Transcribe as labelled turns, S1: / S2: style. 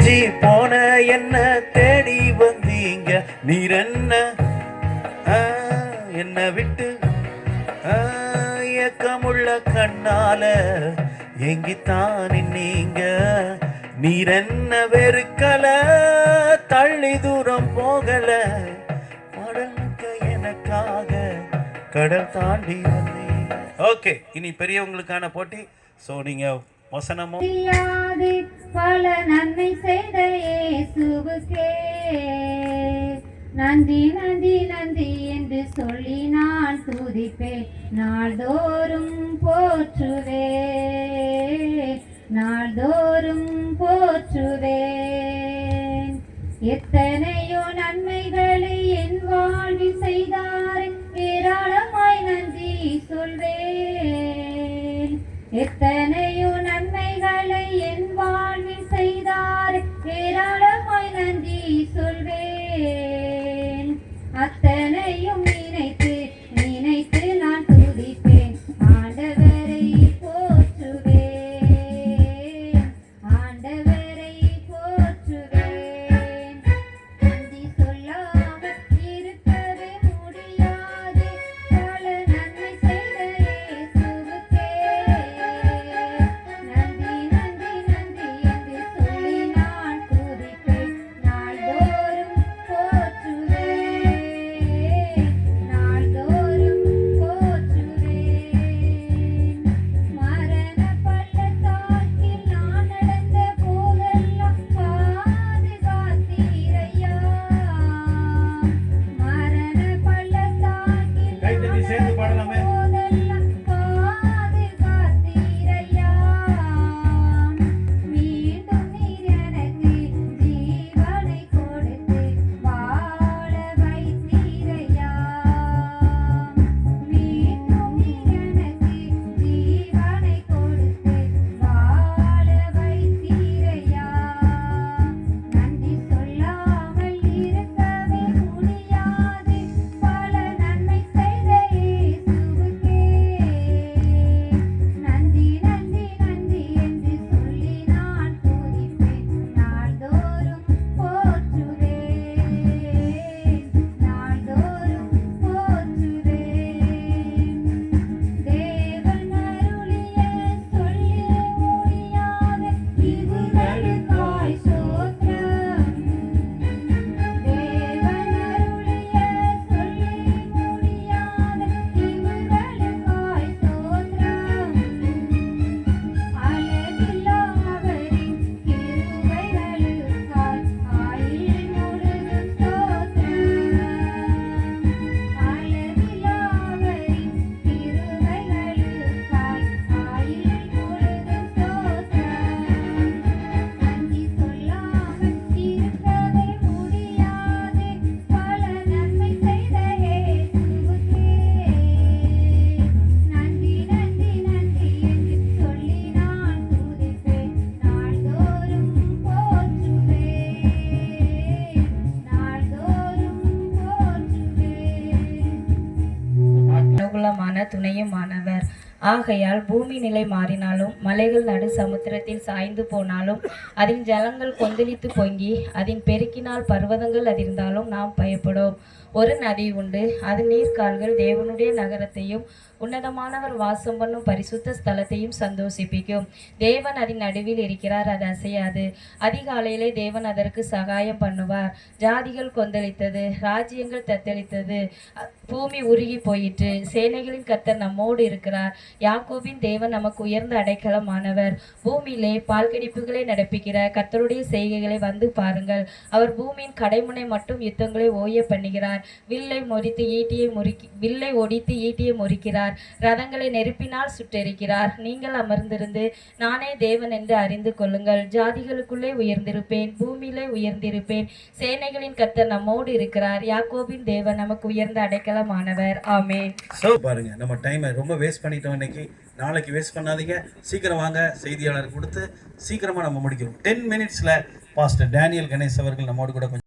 S1: பிரிஞ்சி போன என்ன தேடி வந்தீங்க, நீர் என்ன விட்டு ஏக்கமுள்ள கண்ணால எங்கித்தான் நீங்க. நீர் என்ன வெறுக்கல, தள்ளி தூரம் போகல, கடலுக்கு எனக்காக கடல் தாண்டி வந்தீங்க. ஓகே, இனி பெரியவங்களுக்கான போட்டி. ஸோ நீங்க வசனமும்
S2: பல நன்மை செய்த இயேசுவுக்கே நன்றி நன்றி நன்றி என்று சொல்லி நான் துதிப்பேன். நாள்தோறும் போற்றுவேன், நாள்தோறும் போற்றுவேன். எத்தனையோ நன்மைகளை என் வாழ்வில் செய்தார், ஏராளமாய் நன்றி சொல்வேன். எத்தனையோ நன்மைகளை என் வாழ்வில் செய்தார், ஏராளமாய் நன்றி சொல்வேன். அத்தனையும் நினைத்து நினைத்து நான் துதிப்பேன். ஆண்டவரை போற்றுவேன், ஆண்டவரை போற்றுவேன். நன்றி சொல்லாமல் இருக்கவே முடியாது, பல நன்மை செய்த இயேசுவுக்கே நன்றி நன்றி நன்றி என்று சொல்லி நான் துதிப்பேன். நாள்தோறும் போற்றுவேன், நாள்தோறும் போற்றுவேன். மரண பள்ளத்தாக்கில் நான் நடந்த போதெல்லாம் பாதுகாத்தீரையா. மரண பள்ளத்தாக்கில்
S1: கைத்தட்டி சேர்ந்து பாடலாமே.
S2: போதெல்லாம் பாதுகாத்தீரையா. மீண்டும் நீர் எனக்கு ஜீவனை கொடுத்து வாழ வைத்தீரையா. மீண்டும் நீர் எனக்கு ஜீவனை கொடுத்து வாழ வைத்தீரையா. நன்றி சொல்லாமல் இருக்கவே முடியாது, பல நன்மை செய்த இயேசுவுக்கே நன்றி நன்றி நன்றி என்று சொல்லி நான் துதிப்பேன். நாள்தோறும் போற்றுவேன், நாள்தோறும் போற்றுவேன். தேவன் அருளிய சொல்லி முடியாத ஈவுகளுக்காய் ஸ்தோத்திரம். தேவன் அருளிய சொல்லி முடியாத ஈவுகளுக்காய் ஸ்தோத்திரம். அளவில்லா அவரின் கிருபைகளுக்காய் ஆயுள் முழுதும் ஸ்தோத்திரம். அளவில்லா அவரின் கிருபைகளுக்காய் ஆயுள் முழுதும் ஸ்தோத்திரம். நன்றி சொல்லாமல் இருக்கவே முடியாது, பல நன்மை செய்த இயேசுவுக்கே நன்றி நன்றி நன்றி என்று சொல்லி நான் துதிப்பேன். நாள்தோறும் போற்றுவேன், நாள்தோறும் போற்றுவேன்.
S3: அனுகூலமான துணையுமானவர். ஆகையால் பூமி நிலை மாறினாலும், மலைகள் நடு சமுத்திரத்தில் சாய்ந்து போனாலும், அதன் ஜலங்கள் கொந்தளித்து பொங்கி அதன் பெருக்கினால் பர்வதங்கள் அதிர்ந்தாலும் நாம் பயப்படோம். ஒரு நதி உண்டு, அது நீர்க்கால்கள் தேவனுடைய நகரத்தையும் உன்னதமானவர் வாசம் பண்ணும் பரிசுத்த ஸ்தலத்தையும் சந்தோஷிப்பிக்கும். தேவன் அதன் நடுவில் இருக்கிறார், அது அசையாது. அதிகாலையிலே தேவன் அதற்கு சகாயம் பண்ணுவார். ஜாதிகள் கொந்தளித்தது, ராஜ்யங்கள் தத்தளித்தது, பூமி உருகி போயிற்று. சேனைகளின் கர்த்தர் நம்மோடு இருக்கிறார். யாக்கோபின் தேவன் நமக்கு உயர்ந்த அடைக்கலமானவர். பூமியிலே பால்கடிப்புகளை நடப்பிக்கிற கர்த்தருடைய செய்கைகளை வந்து பாருங்கள். அவர் பூமியின் கடைமுனை மட்டும் யுத்தங்களை ஓய பண்ணுகிறார். வில்லை ஒடித்து ஈட்டியை முறிக்கிறார். ரதங்களை நெருப்பினால் சுட்டெரிக்கிறார். நீங்கள் அமர்ந்திருந்து நானே தேவன் என்று அறிந்து கொள்ளுங்கள். ஜாதிகளுக்குள்ளே உயர்ந்திருப்பேன், பூமியிலே உயர்ந்திருப்பேன். சேனைகளின் கர்த்தர் நம்மோடு இருக்கிறார். யாக்கோபின் தேவன் நமக்கு உயர்ந்த அடைக்கலமானவர். ஆமென்.
S1: சோ பாருங்க, நம்ம டைமை ரொம்ப வேஸ்ட் பண்ணிட்டோம் இன்னைக்கு. நாளைக்கு வேஸ்ட் பண்ணாதீங்க. சீக்கிரம் வாங்க, செய்தியாளர் கொடுத்து சீக்கிரமா நம்ம முடிக்கிறோம். 10 மினிட்ஸ்ல பாஸ்டர் டேனியல் கணேஷ் அவர்கள் நம்மோடு கூட